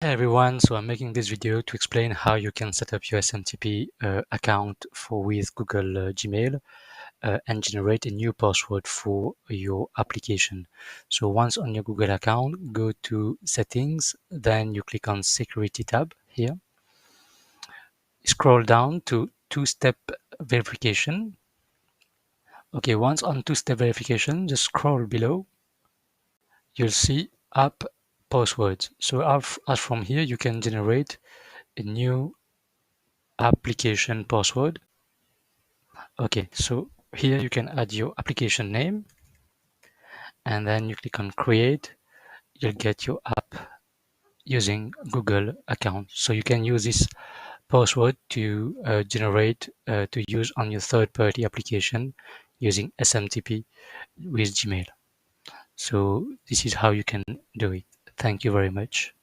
Hey everyone, so I'm making this video to explain how you can set up your SMTP account with Google Gmail and generate a new password for your application. So once on your Google account, go to settings, then you click on security tab here. Scroll down to two-step verification. Okay, once on two-step verification, just scroll below. You'll see app passwords. So as from here, you can generate a new application password. Okay, so here you can add your application name and then you click on create. You'll get your app using Google account. So you can use this password to generate to use on your third-party application using SMTP with Gmail. So this is how you can do it. Thank you very much.